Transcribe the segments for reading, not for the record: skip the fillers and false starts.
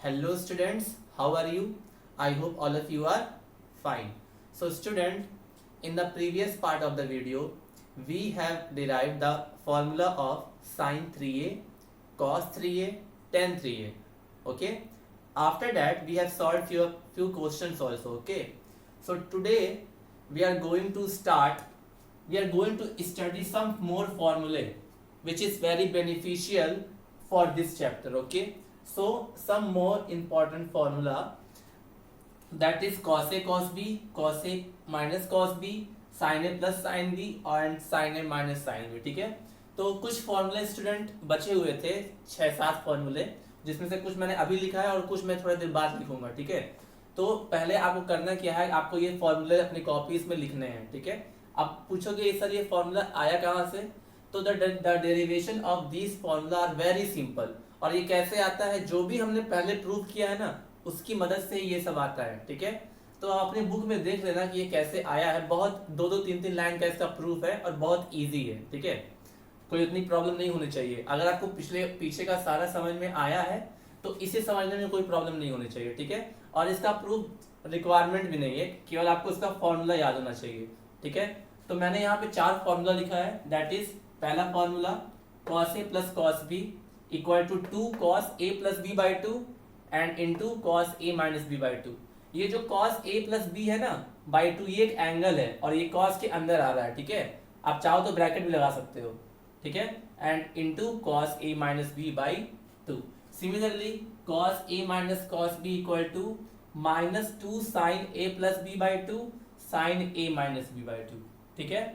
Hello students, how are you? I hope all of you are fine. So student, in the previous part of the video, we have derived the formula of sin 3a, cos 3a, tan 3a. Okay. After that, we have solved few questions also. Okay. So today we are going to start. We are going to study some more formulae, which is very beneficial for this chapter. Okay. So some more important formula, that is cos a cos b, cos a minus cos b, sin a plus sin b and sin a minus sin b. ठीक है, तो कुछ फॉर्मूले student बचे हुए थे, 6-7 फॉर्मूले, जिसमें से कुछ मैंने अभी लिखा है और कुछ मैं थोड़ी देर बाद लिखूंगा. ठीक है, तो पहले आपको करना क्या है, आपको ये फॉर्मूले अपनी कॉपीज में लिखने हैं. ठीक है, आप पूछोगे सर ये फॉर्मूला आया कहाँ से, तो the derivation of this formula are very simple. और ये कैसे आता है, जो भी हमने पहले प्रूव किया है ना, उसकी मदद से ये सब आता है. ठीक है, तो आप अपने बुक में देख लेना कि ये कैसे आया है. बहुत 2-2, 3-3 लाइन का इसका प्रूफ है और बहुत इजी है. ठीक है, कोई इतनी प्रॉब्लम नहीं होनी चाहिए. अगर आपको पीछे का सारा समझ में आया है तो इसे समझने में कोई प्रॉब्लम नहीं होनी चाहिए. ठीक है, और इसका प्रूफ रिक्वायरमेंट भी नहीं है, केवल आपको इसका फॉर्मूला याद होना चाहिए. ठीक है, तो मैंने यहाँ पे 4 फॉर्मूला लिखा है. दैट इज पहला formula cos a plus cos b equal to 2 cos a plus b by 2 and into cos a minus b by 2. ये जो cos a प्लस b है ना बाई 2, ये एक एंगल है और ये cos के अंदर आ रहा है. ठीक है, आप चाहो तो ब्रैकेट भी लगा सकते हो. ठीक है, and into cos a minus b by 2. Similarly cos a minus cos b equal to minus 2 sin a plus b by 2 sin a minus b by 2. ठीक है,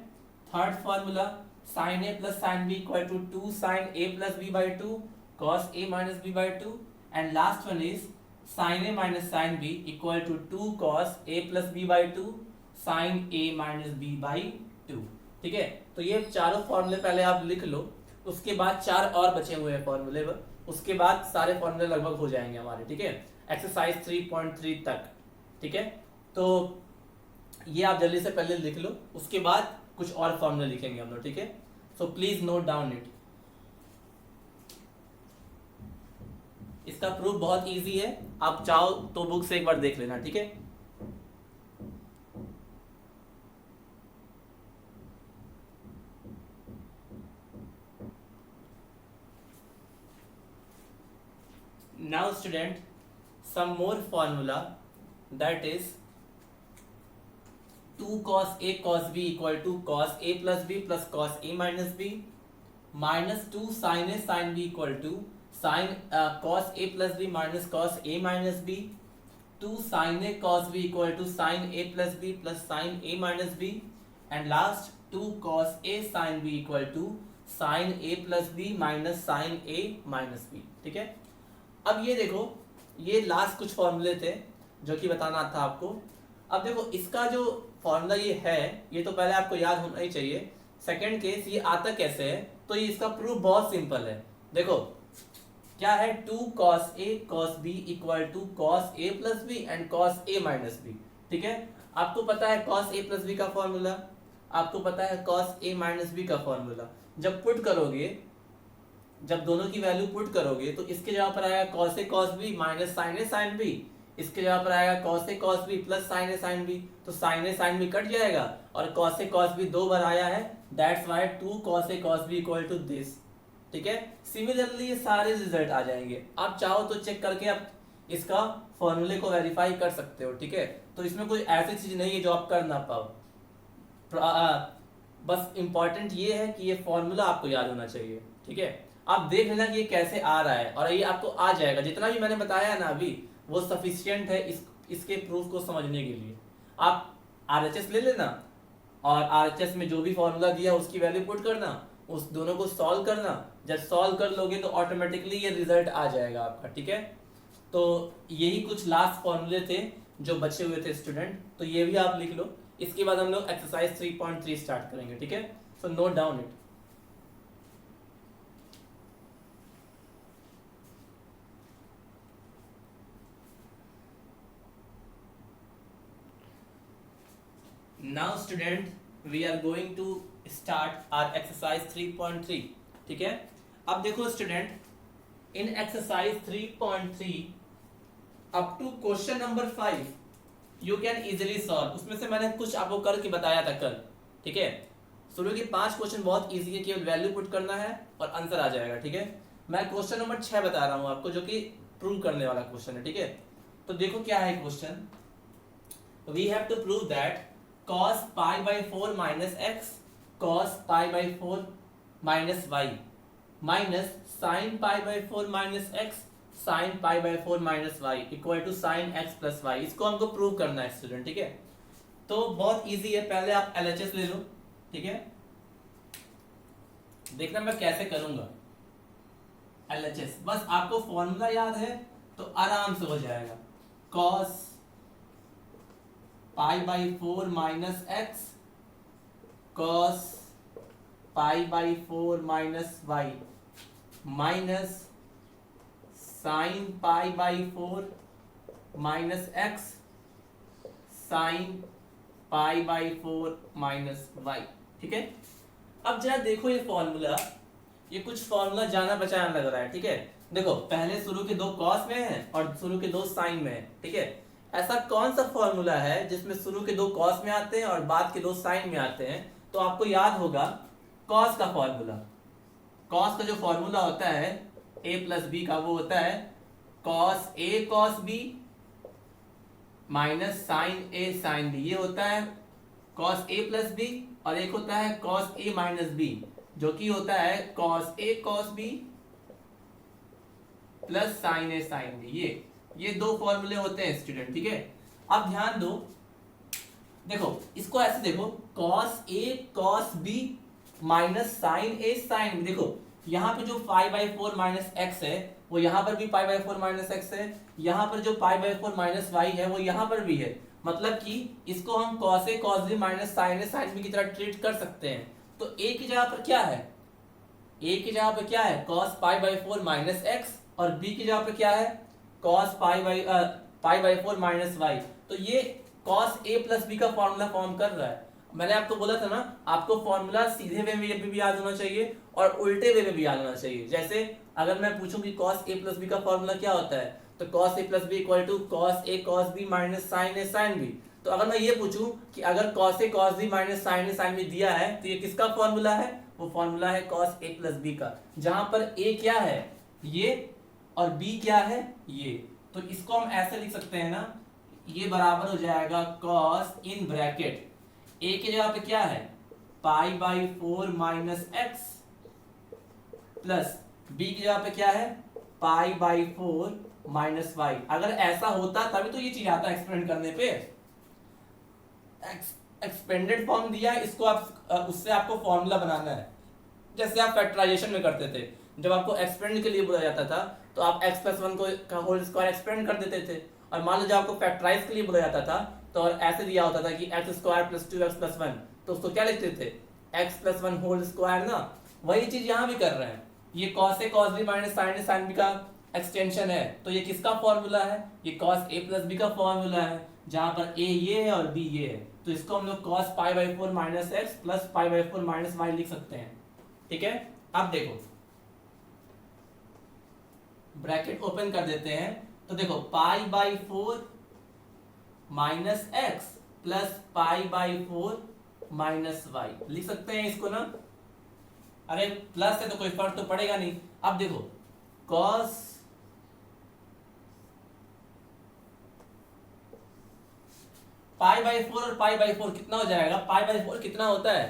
third formula sin a plus sin b equal to 2 sin a plus b by 2 cos a minus b by 2, and last one is sin a minus sin b equal to 2 cos a plus b by 2 sin a minus b by 2. ठीक है, तो ये चारों फॉर्मूले पहले आप लिख लो, उसके बाद 4 और बचे हुए हैं फॉर्मूले, उसके बाद सारे फॉर्मूले लगभग हो जाएंगे हमारे. ठीक है, एक्सरसाइज 3.3 तक. ठीक है, तो ये आप जल्दी से पहले लिख लो, उसके बाद कुछ और फॉर्मूले लिखेंगे हम लोग. ठीक है, so please note down it. इसका प्रूफ बहुत इजी है, आप चाहो तो बुक से एक बार देख लेना. ठीक है, now student some more formula, that is 2 cos a cos b equal to cos a plus b plus cos a minus b minus 2 sin a sin b equal to sin cos a plus b minus cos a minus b. 2 sin a cos b equal to sin a plus b plus sin a minus b, and last 2 cos a sin b equal to sin a plus b minus sin a minus b. ठीक है, अब ये देखो, ये last कुछ फॉर्मूले थे जो कि बताना था आपको. अब देखो इसका जो फॉर्मूला ये है, ये तो पहले आपको याद होना ही चाहिए. सेकंड केस ये आता कैसे है, तो ये इसका प्रूफ बहुत सिंपल है. देखो क्या है, 2 cos a cos b equal to cos a plus b and cos a minus b. ठीक है, आपको पता है cos a प्लस b का फॉर्मूला, आपको पता है cos a माइनस b का फॉर्मूला. जब पुट करोगे, जब दोनों की वैल्यू पुट करोगे तो इसके जगह पर आएगा cos a cos b minus sin a sin b, इसके जगह पर आएगा cos a cos b plus sin a sin b. तो sin a sin b cut जाएगा और cos a cos b 2 बार आया है, that's why 2 cos a cos b equal to this. ठीक है, सिमिलरली ये सारे रिजल्ट आ जाएंगे. आप चाहो तो चेक करके आप इसका फॉर्मूले को वेरीफाई कर सकते हो. ठीक है, तो इसमें कोई ऐसी चीज नहीं है जो आप कर ना पाओ. बस इंपॉर्टेंट ये है कि ये फॉर्मूला आपको याद होना चाहिए. ठीक है, आप देख लेना कि ये कैसे आ रहा है और ये आपको आ जाएगा. जितना भी मैंने बताया है ना अभी, वो सफिशिएंट है इसके प्रूफ को समझने के लिए. आप RHS ले लेना और RHS में जो भी फॉर्मूला दिया उसकी वैल्यू पुट करना, उस दोनों को सॉल्व करना. जब सॉल्व कर लोगे तो ऑटोमेटिकली ये रिजल्ट आ जाएगा आपका. ठीक है, तो यही कुछ लास्ट फॉर्मूले थे जो बचे हुए थे स्टूडेंट, तो ये भी आप लिख लो. इसके बाद हम लोग एक्सरसाइज 3.3 स्टार्ट करेंगे. ठीक है, so note down it. Now student, we are going to start our exercise 3.3. ठीक है, अब देखो student, in exercise 3.3 up to question number 5 you can easily solve. उसमें से मैंने कुछ आपको करके बताया था कल, ठीक है। शुरू के 5 क्वेश्चन बहुत इजी है, केवल वैल्यू पुट करना है और आंसर आ जाएगा, ठीक है। मैं क्वेश्चन नंबर 6 बता रहा हूँ आपको, जो कि प्रूव करने वाला क्वेश्चन है, ठीक है। तो देखो क्या है question. We have to prove that cos pi by 4 minus x cos pi by 4 minus y minus sine pi by 4 minus x sine pi by 4 minus y equal to sine x plus y. इसको हमको prove करना है student, ठीक है। तो बहुत easy है, पहले आप LHS ले लो, ठीक है। देखना मैं कैसे करूंगा LHS, बस आपको फॉर्मूला याद है तो आराम से हो जाएगा। cos pi by 4 minus x cos pi by 4 minus y minus sine pi by 4 minus x sine pi by 4 minus y, ठीक है। अब जरा देखो ये फॉर्मूला, ये कुछ फॉर्मूला जाना बचाना लग रहा है, ठीक है। देखो पहले शुरू के 2 कॉस में है और शुरू के 2 साइन में है, ठीक है। ऐसा कौन सा फॉर्मूला है जिसमें शुरू के 2 कॉस में आते हैं और बाद के 2 साइन में आते हैं। तो आपको याद होगा कॉस का फॉर्मूला। कॉस का जो फॉर्मूला होता है a प्लस बी का, वो होता है cos a cos b minus sine a sine b। ये होता है कॉस a प्लस b, और एक होता है कॉस a माइनस b, जो कि होता है cos a cos b plus sine a sine b। ये 2 फॉर्मूले होते हैं स्टूडेंट, ठीक है। अब ध्यान दो, देखो इसको ऐसे देखो, cos a cos b minus sine a sine b। देखो यहाँ पे जो पाई बाई 4 माइनस एक्स है वो यहाँ पर भी पाई बाई 4 माइनस एक्स है, यहाँ पर जो पाई बाई 4 माइनस वाई है वो यहाँ पर भी है। मतलब कि इसको हम cos a cos b minus sine a sine b की तरह ट्रीट कर सकते हैं। तो a की जगह पर क्या है, a की जगह पर क्या है cos pi by 4 minus x, और b की जगह पर क्या है cos pi by 4 minus y. तो ये cos a प्लस b का फॉर्मूला फॉर्म कर रहा है। मैंने आपको बोला था ना, आपको फॉर्मूला सीधे वे में भी याद होना चाहिए और उल्टे वे में भी याद होना चाहिए। जैसे अगर मैं पूछूं कि cos a प्लस b का फॉर्मूला क्या होता है, तो cos a plus b equal to cos a cos b minus sine a sine b। तो अगर मैं ये पूछूं कि अगर cos a cos b minus sine a sine b दिया है तो ये किसका फॉर्मूला है, वो फॉर्मूला है cos a प्लस b का, जहां पर a क्या है ये और b क्या है ये। तो इसको हम ऐसे लिख सकते हैं ना, ये बराबर हो जाएगा cos इन ब्रैकेट a की जगह पे क्या है pi by 4 minus x plus b की जगह पे क्या है पाई बाई 4 माइनस वाई। अगर ऐसा होता तभी तो ये चीज आता है एक्सपेंड करने पे। एक्सपेंडेड फॉर्म दिया है, इसको आप उससे आपको फॉर्मूला बनाना है। जैसे आप फैक्टराइजेशन में करते थे, जब आपको एक्सपेंड के लिए बोला जाता था तो आप x प्लस 1 को होल स्क्वायर एक्सपेंड कर देते थे, और मान लो जब आपको फैक्टराइज के लिए बोला जाता था तो ऐसे दिया होता था कि x square plus 2x plus 1, तो उसको क्या लिखते थे x प्लस 1 होल स्क्वायर ना। वही चीज यहाँ भी कर रहे हैं, ये cos a cos b minus sine a sine b का एक्सटेंशन है। तो ये किसका फॉर्मूला है, ये cos a प्लस b का फॉर्मूला है, जहां पर a ये है और b ये है। तो इसको हम लोग cos pi by 4 minus x plus pi by 4 minus y लिख सकते हैं, ठीक है। अब देखो ब्रैकेट ओपन कर देते हैं, तो देखो pi by 4 minus x plus pi by 4 minus y लिख सकते हैं इसको ना। अरे प्लस है तो कोई फर्क तो पड़ेगा नहीं। अब देखो cos पाई बाई 4 और पाई बाई 4 कितना हो जाएगा, पाई बाई 4 कितना होता है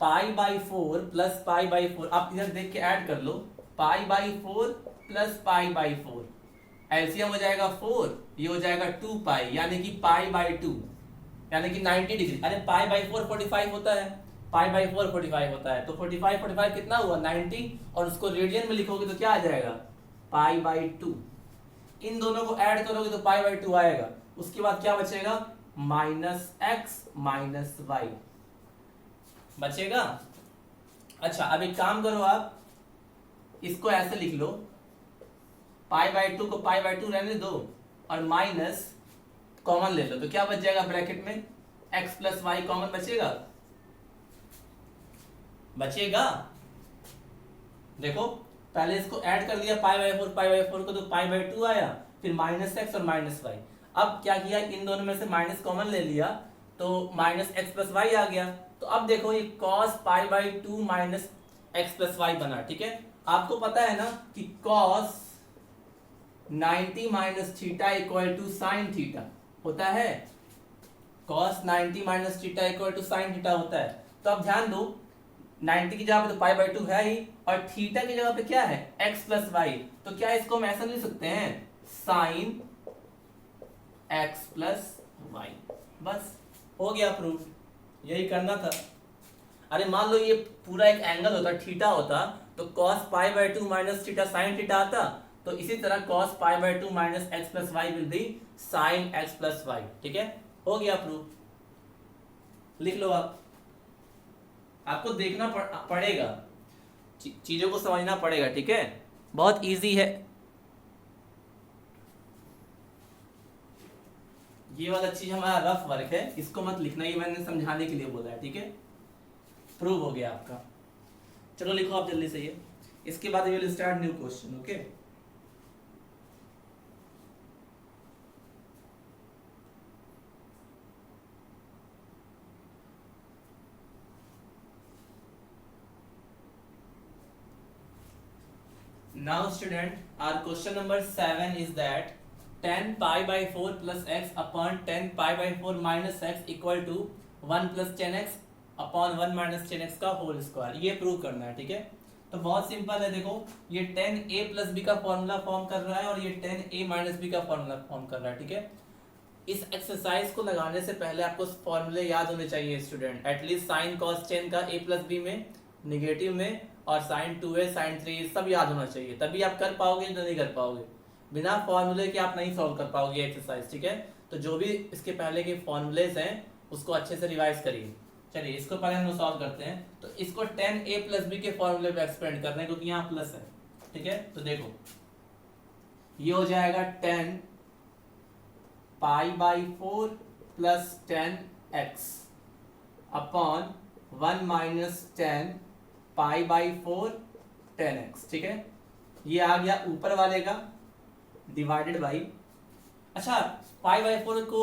pi by 4 plus pi by 4। आप इधर देख के ऐड कर लो, pi by 4 plus pi by 4, LCM हो जाएगा 4, ये हो जाएगा 2 पाई, यानी कि पाई बाई 2 यानी कि 90 डिग्री। अरे पाई बाई 4 45 होता है, पाई बाई 4 45 होता है, तो 45 कितना हुआ 90, और उसको रेडियन में लिखोगे तो क्या आ जाएगा पाई बाई 2। इन दोनों को ऐड करोगे तो पाई बाई 2 आएगा। उसके बाद क्या बचेगा माइनस एक्स माइनस वाई बचेगा। अच्छा अब एक काम करो, आप इसको ऐसे लिख लो, पाई बाई 2 को पाई बाई 2 रहने दो और माइनस कॉमन ले लो, तो क्या बच जाएगा ब्रैकेट में x प्लस वाई कॉमन बचेगा। देखो पहले इसको ऐड कर दिया पाई बाई 4 को, तो पाई बाई 2 आया, फिर माइनस एक्स और माइनस वाई। अब क्या किया, इन दोनों में से माइनस कॉमन ले लिया तो माइनस एक्स प्लस वाई आ गया। तो अब देखो ये cos pi by 2 minus x plus y बना। ठीक है, आपको पता है ना कि cos 90 minus theta equal to sine theta होता है। Cos 90 minus theta equal to sine theta होता है। तो अब ध्यान दो, 90 की जगह पे तो पाई बाई 2 है ही, और थीटा की जगह पे क्या है, x प्लस वाई। तो क्या इसको हम ऐसा लिख सकते हैं, साइन x प्लस वाई। बस हो गया प्रूफ, यही करना था। अरे मान लो ये पूरा एक एंगल होता, थीटा होता, तो cos pi by 2 minus theta sine theta आता। तो इसी तरह cos pi by 2 minus x plus y will be sine x plus y. ठीक है, हो गया प्रूफ, लिख लो आप। आपको देखना पड़ेगा, चीजों को समझना पड़ेगा। ठीक है, बहुत इजी है। ये वाला चीज हमारा रफ वर्क है, इसको मत लिखना, ये मैंने समझाने के लिए बोला है। ठीक है, प्रूव हो गया आपका। चलो लिखो आप जल्दी से ये, इसके बाद we will start new question. Okay, now student our question number 7 is that 10 pi by 4 plus x upon 10 pi by 4 minus x equal to 1 plus 10x upon 1 minus 10x का होल स्क्वायर, ये prove करना है। ठीक है, तो बहुत simple है। देखो ये 10a प्लस बी का फॉर्मूला फॉर्म कर रहा है और ये 10a माइनस बी का फॉर्मूला फॉर्म कर रहा है। ठीक है, इस एक्सरसाइज को लगाने से पहले आपको फॉर्मूले याद होने चाहिए स्टूडेंट। एटलीस्ट साइन कॉस 10 का a प्लस बी में, निगेटिव में, और साइन 2a साइन 3 सब याद होना चाहिए, तभी आप कर पाओगे, तो नहीं कर पाओगे। बिना फॉर्मूले के आप नहीं सॉल्व कर पाओगे एक्सरसाइज। ठीक है, तो जो भी इसके पहले के फॉर्मूलेज हैं उसको अच्छे से रिवाइज करिए। चलिए इसको पहले हम सॉल्व करते हैं। तो इसको 10a प्लस बी के फॉर्मूले पे एक्सपेंड करना है क्योंकि यहाँ प्लस है। ठीक है, तो देखो ये हो जाएगा 10 पाई by 4 plus 10x upon 1 minus 10 pi by 4 10x। ठीक है, ये आ गया ऊपर वाले का डिवाइडेड बाई, अच्छा पाई बाई 4 को,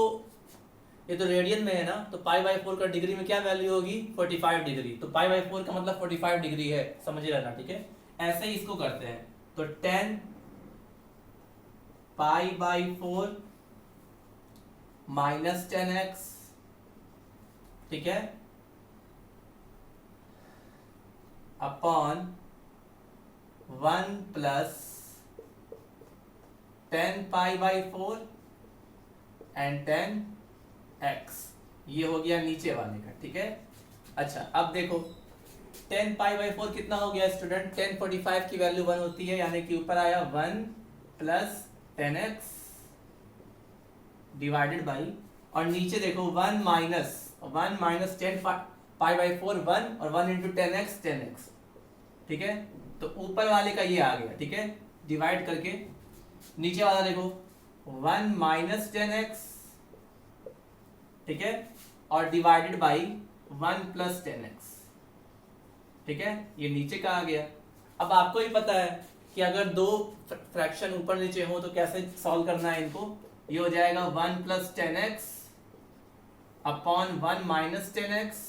ये तो रेडियन में है ना, तो पाई बाई 4 का डिग्री में क्या वैल्यू होगी, 45 डिग्री। तो पाई बाई 4 का मतलब 45 डिग्री है, समझ रहना। ठीक है, ऐसे ही इसको करते हैं। तो 10 पाई बाई 4 माइनस 10x, ठीक है, upon 1 plus 10 pi by 4 and 10x, ये हो गया नीचे वाले का। ठीक है, अच्छा अब देखो 10 पाई बाई 4 कितना हो गया स्टूडेंट, 10 45 की वैल्यू 1 होती है, यानी कि ऊपर आया 1 प्लस 10x डिवाइडेड बाई, और नीचे देखो 1 माइनस 10 पाई बाई 4 1 और 1 इंटू 10x 10x। ठीक है, तो ऊपर वाले का ये आ गया। ठीक है, डिवाइड करके नीचे वाला देखो 1 माइनस 10x, ठीक है, और डिवाइडेड बाई 1 प्लस 10x। ठीक है, ये नीचे का आ गया। अब आपको ही पता है कि अगर दो फ्रैक्शन ऊपर नीचे हो तो कैसे सॉल्व करना है इनको। ये हो जाएगा 1 plus 10x upon 1 minus 10x,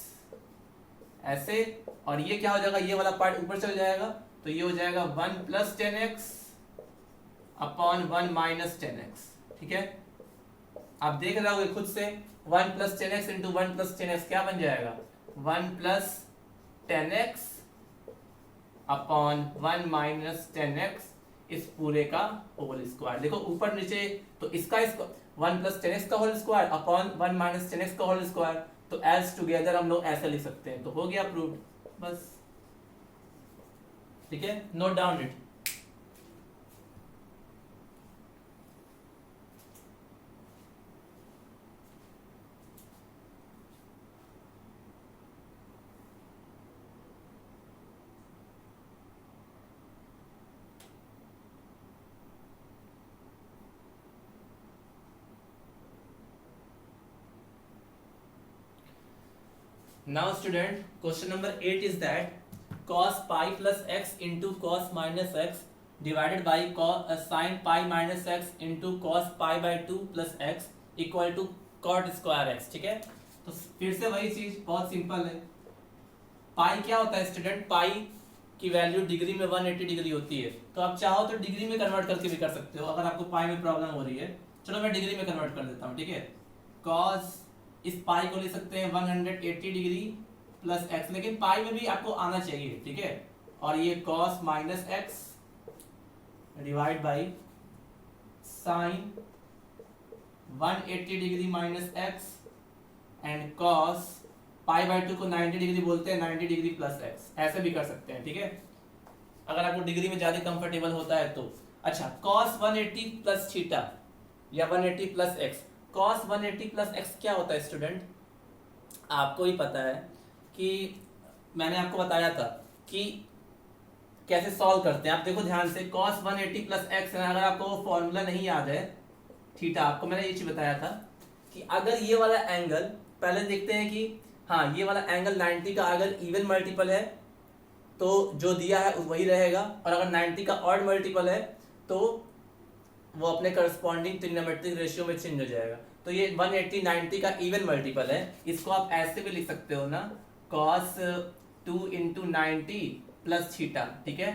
ऐसे, और ये क्या हो जाएगा, ये वाला पार्ट ऊपर चल जाएगा, तो ये हो जाएगा 1 plus 10x upon 1 minus 10x। ठीक है, आप देख रहे होगे खुद से 1 plus 10x into 1 plus 10x क्या बन जाएगा, 1 plus 10x upon 1 minus 10x, इस पूरे का होल स्क्वायर। देखो ऊपर नीचे, तो इसका 1 प्लस 10x का whole square upon 1 minus 10x का होल स्क्वायर, तो एज टुगेदर हम लोग ऐसे लिख सकते हैं। तो हो गया प्रूफ, बस। ठीक है, note down it. Now student, question number 8 is that cos pi plus x into cos minus x divided by sine pi minus x into cos pi by 2 plus x equal to cot square x. ठीक है, तो फिर से वही चीज, बहुत simple है। पाई क्या होता है स्टूडेंट, पाई की वैल्यू डिग्री में 180 डिग्री होती है, तो आप चाहो तो डिग्री में कन्वर्ट करके भी कर सकते हो अगर आपको पाई में प्रॉब्लम हो रही है। चलो मैं डिग्री में कन्वर्ट कर देता हूँ। ठीक है, कॉस इस पाई को ले सकते हैं 180 डिग्री प्लस एक्स, लेकिन पाई में भी आपको आना चाहिए। ठीक है, और ये cos minus x divide by sine 180 degree minus x and cos pi by 2 को 90 डिग्री बोलते हैं, 90 डिग्री प्लस एक्स, ऐसे भी कर सकते हैं। ठीक है, अगर आपको डिग्री में ज्यादा कंफर्टेबल होता है तो। अच्छा, कॉस 180 प्लस थीटा या 180 plus x, cos 180 plus x क्या होता है स्टूडेंट, आपको ही पता है कि मैंने आपको बताया था कि कैसे सॉल्व करते हैं। आप देखो ध्यान से, कॉस 180 प्लस एक्स है, अगर आपको वो फॉर्मूला नहीं याद है थीटा, आपको मैंने ये चीज बताया था कि अगर ये वाला एंगल, पहले देखते हैं कि हाँ ये वाला एंगल 90 का अगर इवन मल्टीपल है तो जो दिया है वही रहेगा, और अगर 90 का ऑड मल्टीपल है तो वो अपने करस्पॉन्डिंग ट्रिग्नोमेट्रिक रेशियो में चेंज हो जाएगा। तो ये 180 90 का इवन मल्टीपल है, इसको आप ऐसे भी लिख सकते हो ना, कॉस 2 इंटू 90 प्लस थीटा। ठीक है,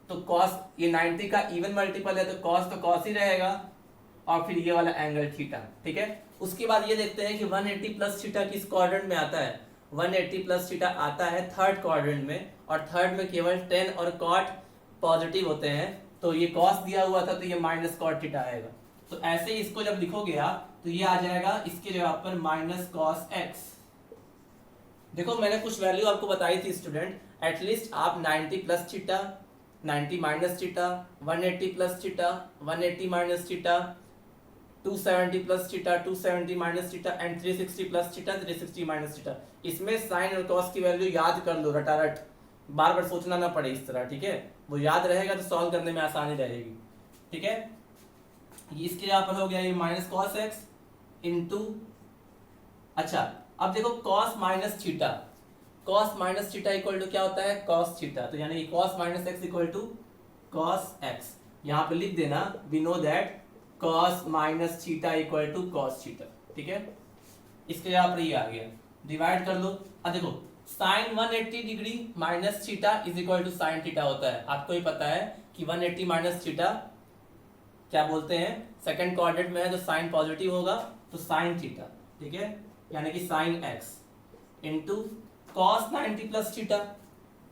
तो कॉस ये 90 का इवन मल्टीपल है तो कॉस ही रहेगा, और फिर ये वाला एंगल थीटा। ठीक है, उसके बाद ये देखते हैं कि 180 प्लस थीटा किस क्वाड्रेंट में आता है। 180 प्लस थीटा आता है थर्ड क्वाड्रेंट में, और थर्ड में केवल टेन और कॉट पॉजिटिव होते हैं, तो ये कॉस दिया हुआ था तो ये माइनस कॉट थीटा आएगा। तो ऐसे ही इसको जब लिखोगे आप तो ये आ जाएगा इसके जगह पर माइनस कॉस एक्स। देखो मैंने कुछ वैल्यू आपको बताई थी स्टूडेंट, एटलीस्ट आप 90 plus theta, 90 minus theta, 180 plus theta, 180 minus theta, 270 plus theta, 270 minus theta and 360 plus theta, 360 minus theta, इसमें साइन और कॉस की वैल्यू याद कर लो रटारट, बार बार सोचना ना पड़े इस तरह। ठीक है, वो याद रहेगा तो सॉल्व करने में आसानी रहेगी। ठीक है, इसके यहाँ पर हो गया ये माइनस कॉस एक्स इंटू, अच्छा अब देखो cos minus theta, cos minus theta equal to क्या होता है, कॉस थीटा, तो यानी cos minus x equal to cos x. यहाँ पे लिख देना, we know that cos minus theta equal to cos theta. ठीक है, इसके यहाँ पर ये आ गया, डिवाइड कर लो। अब देखो sine 180 degree minus theta is equal to sine theta होता है, आपको ही पता है कि 180 माइनस थीटा क्या बोलते हैं, सेकंड क्वाड्रेंट में है तो साइन पॉजिटिव होगा तो साइन थीटा। ठीक है, यानी कि sine x into cos 90 plus theta,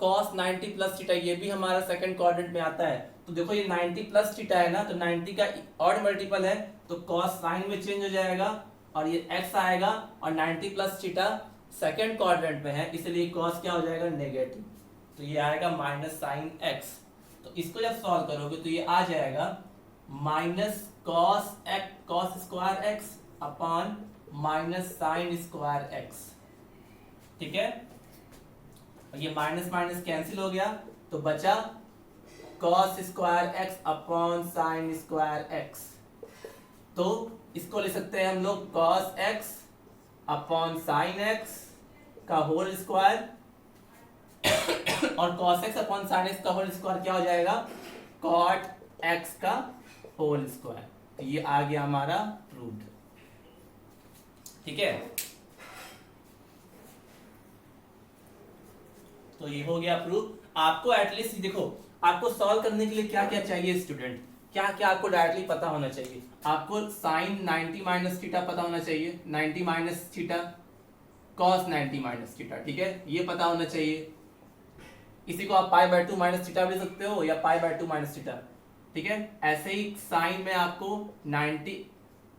cos 90 plus theta ये भी हमारा सेकंड क्वाड्रेंट में आता है, तो देखो ये 90 प्लस थीटा है ना, तो 90 का ऑड मल्टीपल है तो कॉस साइन में चेंज हो जाएगा और ये एक्स आएगा, और 90 प्लस थीटा सेकंड क्वाड्रेंट में है इसलिए कॉस क्या हो जाएगा, नेगेटिव, तो ये आएगा माइनस साइन एक्स। तो इसको जब सॉल्व करोगे तो ये आ जाएगा minus cos x, cos square x upon minus sine square x. ठीक है, ये माइनस माइनस कैंसिल हो गया तो बचा cos square x upon sine square x, तो इसको ले सकते हैं हम लोग cos x upon sine x का होल स्क्वायर, और cos x upon sine x का होल स्क्वायर क्या हो जाएगा, cot एक्स का होल स्क्वायर। तो ये आ गया हमारा प्रूव्ड। ठीक है, तो ये हो गया प्रूफ। आपको एटलीस्ट देखो, आपको सॉल्व करने के लिए क्या क्या चाहिए स्टूडेंट, क्या क्या आपको डायरेक्टली पता होना चाहिए। आपको साइन 90 माइनस थीटा पता होना चाहिए, 90 minus theta cos 90 minus theta. ठीक है, ये पता होना चाहिए। इसी को आप पाई बाय 2 माइनस थीटा भी लिख सकते हो या पाई बाय 2 माइनस थीटा। ठीक है, ऐसे ही साइन में आपको 90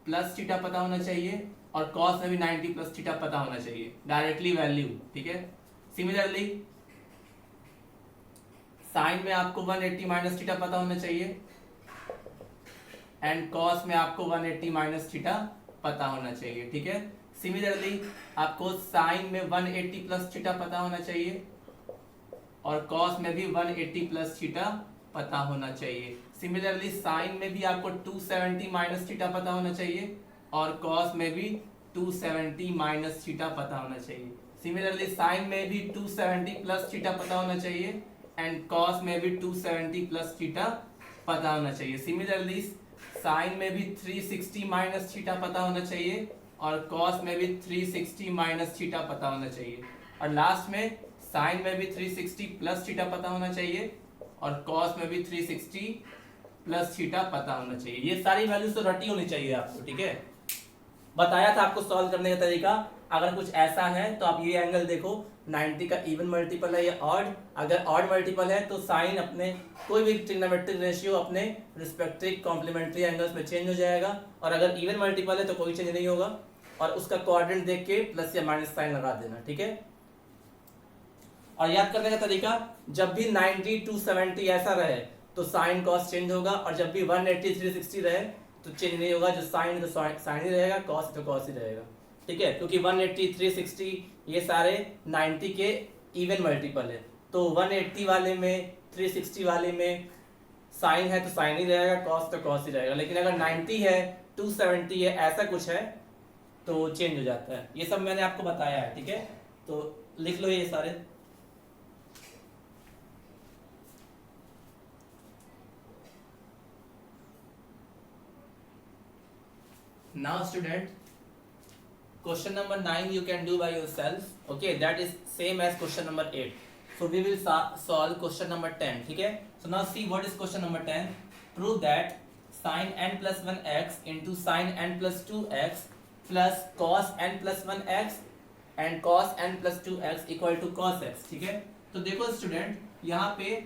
प्लस थीटा पता होना चाहिए और कॉस में भी 90 प्लस थीटा पता होना चाहिए, डायरेक्टली वैल्यू। ठीक है, सिमिलरली साइन में आपको 180 माइनस थीटा पता होना चाहिए एंड कॉस में आपको 180 माइनस थीटा पता होना चाहिए। ठीक है, सिमिलरली आपको साइन में 180 प्लस थीटा पता होना चाहिए और कॉस में भी 180 प्लस थीटा पता होना चाहिए। सिमिलरली साइन में भी आपको 270 माइनस थीटा पता होना चाहिए और कॉस में भी 270 माइनस थीटा पता होना चाहिए। सिमिलरली साइन में भी 270 प्लस थीटा पता होना चाहिए एंड कॉस में भी 270 प्लस थीटा पता होना चाहिए। सिमिलरली साइन में भी 360 माइनस थीटा पता होना चाहिए और कॉस में भी 360 माइनस थीटा पता होना चाहिए और लास्ट में साइन में भी 360 प्लस थीटा पता होना चाहिए और कॉस में भी 360 प्लस थीटा पता होना चाहिए। ये सारी वैल्यूज तो रटी होनी चाहिए आपको, ठीक है। बताया था आपको सॉल्व करने का तरीका। अगर कुछ ऐसा है तो आप ये एंगल देखो, 90 का इवन मल्टीपल है या ऑड। अगर ऑड मल्टीपल है तो साइन अपने कोई भी ट्रिग्नोमेट्रिक रेशियो अपने रिस्पेक्टिव कॉम्प्लीमेंट्री एंगल्स में चेंज हो जाएगा और अगर इवन मल्टीपल है तो कोई चेंज नहीं होगा और उसका कोऑर्डिनेट देख के प्लस या माइनस साइन लगा देना, ठीक है। और याद करने का तरीका, जब भी 90 270 ऐसा रहे तो साइन कॉस चेंज होगा और जब भी 180 360 रहे तो चेंज नहीं होगा। जो साइन तो साइन ही रहेगा, कॉस तो कॉस ही रहेगा, ठीक है। क्योंकि 180 360 ये सारे 90 के इवन मल्टीपल है, तो 180 वाले में 360 वाले में साइन है तो साइन ही रहेगा, कॉस तो कॉस ही रहेगा। लेकिन अगर 90 है 270 है ऐसा कुछ है तो चेंज हो जाता है। ये सब मैंने आपको बताया है, ठीक है। तो लिख लो ये सारे। Now student, question number 9 you can do by yourself, okay, that is same as question number 8. So we will solve question number 10, ठीक है। So now see what is question number 10. Prove that sin n plus 1x into sin n plus 2x plus cos n plus 1x and cos n plus 2x equal to cos x, ठीक है। तो देखो student, यहाँ पे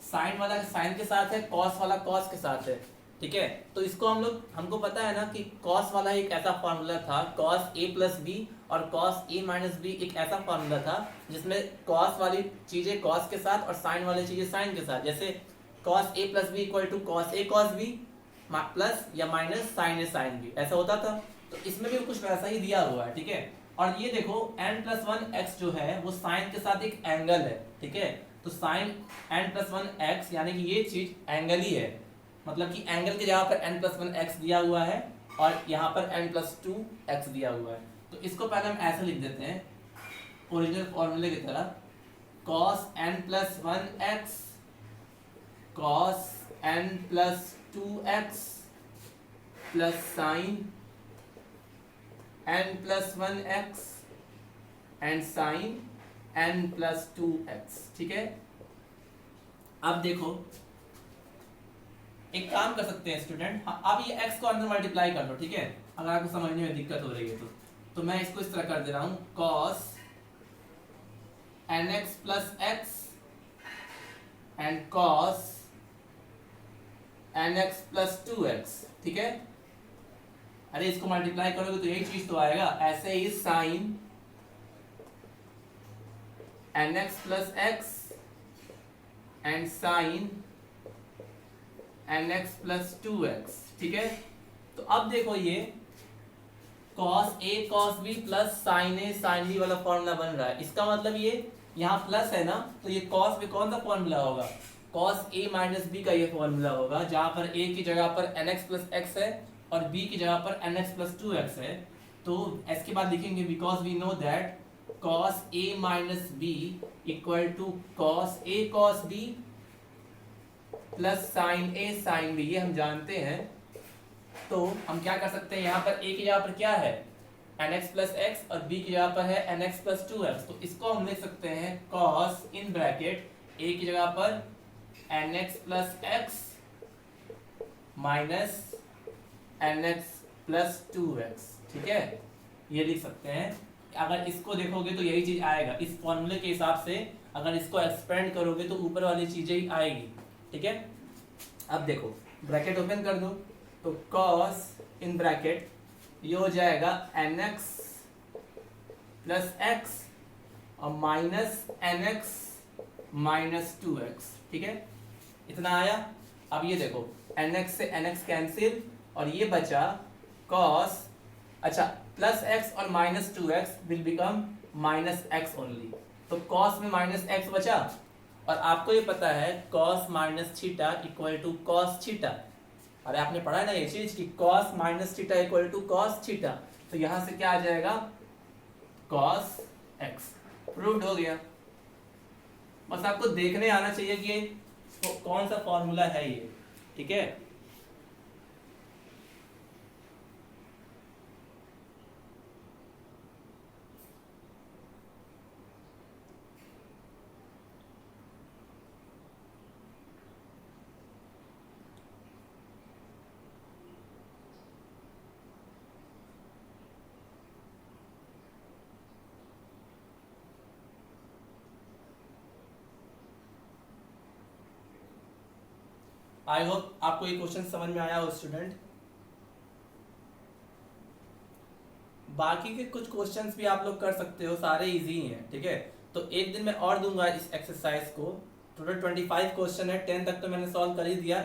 sign वाला sign के साथ है, कॉस वाला कॉस के साथ है, ठीक है। तो इसको हमको पता है ना कि कॉस वाला एक ऐसा फॉर्मूला था, कॉस ए प्लस बी, और कॉस ए माइनस बी एक ऐसा फॉर्मूला था जिसमें कॉस वाली चीजें कॉस के साथ और साइन वाली चीजें साइन के साथ। जैसे cos A plus B equal to cos A cos B plus या minus sine A sine B, ऐसा होता था। तो इसमें भी कुछ वैसा ही दिया हुआ है, ठीक है। और ये देखो n+1x जो है वो साइन के साथ एक एंगल है, ठीक है। तो साइन n+1x यानी कि ये चीज एंगल ही है, मतलब कि एंगल की जगह पर n+1x दिया हुआ है और यहाँ पर n+2x दिया हुआ है। तो इसको पहले हम ऐसे लिख देते हैं ओरिजिनल फॉर्मूले की तरह, cos n+1x cos n+2x plus sine n+1x and sine n+2x, ठीक है। अब देखो एक काम कर सकते हैं स्टूडेंट, आप ये x को अंदर मल्टीप्लाई कर लो, ठीक है। अगर आपको समझने में दिक्कत हो रही है तो मैं इसको इस तरह कर दे रहा हूं, cos nx plus x and cos nx plus 2x, ठीक है। अरे इसको मल्टीप्लाई करोगे तो यही चीज तो आएगा। ऐसे ही sine nx plus x and sine nx plus 2x, ठीक है। तो अब देखो ये cos a cos b plus sin a sin b वाला फॉर्मूला बन रहा है। इसका मतलब ये यहाँ प्लस है ना, तो ये cos में कौन सा फॉर्मूला होगा, cos a माइनस b का ये फॉर्मूला होगा, जहां पर a की जगह पर nx प्लस x है और b की जगह पर nx प्लस 2x है। तो इसके बाद लिखेंगे because we know that cos a minus b equal to cos a cos b plus sine A sine B, ये हम जानते हैं। तो हम क्या कर सकते हैं, यहाँ पर a की जगह पर क्या है nx प्लस x और b की जगह पर है nx प्लस 2x। तो इसको हम लिख सकते हैं cos इन ब्रैकेट a की जगह पर nx plus x minus nx plus 2x, ठीक है। ये लिख सकते हैं। अगर इसको देखोगे तो यही चीज आएगा। इस फॉर्मूले के हिसाब से अगर इसको एक्सपेंड करोगे तो ऊपर वाली चीजें ही आएगी, ठीक है। अब देखो ब्रैकेट ओपन कर दो, तो cos इन ब्रैकेट ये हो जाएगा nx प्लस x और माइनस nx माइनस 2x, ठीक है। इतना आया। अब ये देखो nx से nx कैंसिल और ये बचा cos, अच्छा प्लस x और minus 2x will become minus x only. तो cos में माइनस x बचा और आपको ये पता है cos minus theta equal to cos थीटा। अरे आपने पढ़ा है ना ये चीज कि cos minus theta equal to cos थीटा। तो यहां से क्या आ जाएगा cos x। प्रूव्ड हो गया। बस आपको देखने आना चाहिए कि ये कौन सा फॉर्मूला है ये। ठीक है। आई होप आपको ये क्वेश्चन समझ में आया हो स्टूडेंट। बाकी के कुछ क्वेश्चंस भी आप लोग कर सकते हो, सारे इजी ही हैं, ठीक है। तो एक दिन मैं और दूंगा इस एक्सरसाइज को। टोटल 25 क्वेश्चन है, 10 तक तो मैंने सॉल्व कर ही दिया।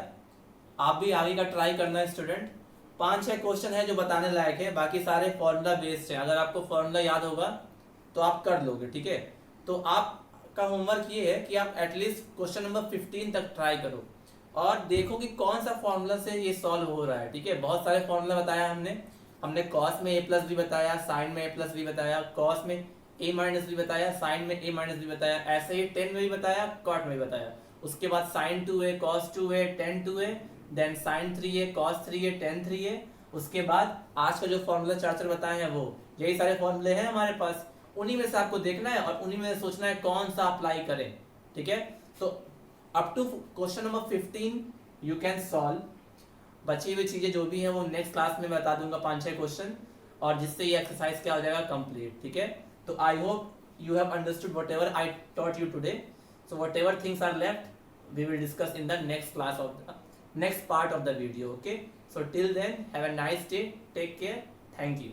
आप भी आगे का ट्राई करना है स्टूडेंट। 5-6 क्वेश्चन है जो बताने लायक है, बाकी सारे फॉर्मूला बेस्ड है। अगर आपको फॉर्मूला याद होगा तो आप कर लोगे, ठीक है। तो आपका होमवर्क ये है कि आप एटलीस्ट क्वेश्चन नंबर 15 तक ट्राई करो और देखो कि कौन सा फॉर्मूला से ये सॉल्व हो रहा है, ठीक है। बहुत सारे फॉर्मूला बताया हमने कॉस में a प्लस बी बताया, साइन में a प्लस बी बताया, कॉस में a माइनस बी बताया, साइन में a माइनस बी बताया, ऐसे ही टेन में भी बताया, कॉट में भी बताया। उसके बाद साइन 2 है, कॉस 2 है, टेन 2 है, देन साइन 3 है, कॉस 3 है, टेन 3 है। उसके बाद आज का जो फॉर्मूला 4 बताए हैं वो यही सारे फॉर्मूले हैं हमारे पास। उन्हीं में से आपको देखना है और उन्हीं में से सोचना है कौन सा अप्लाई करें, ठीक है। तो up to question number 15 you can solve. बची हुई चीजें जो भी हैं वो नेक्स्ट क्लास में बता दूंगा, 5-6 क्वेश्चन, और जिससे ये एक्सरसाइज क्या हो जाएगा कंप्लीट, ठीक है। तो I hope you have understood whatever I taught you today. So whatever things are left, we will discuss in the next class of the next part of the video. Okay. So till then, have a nice day. Take care. Thank you.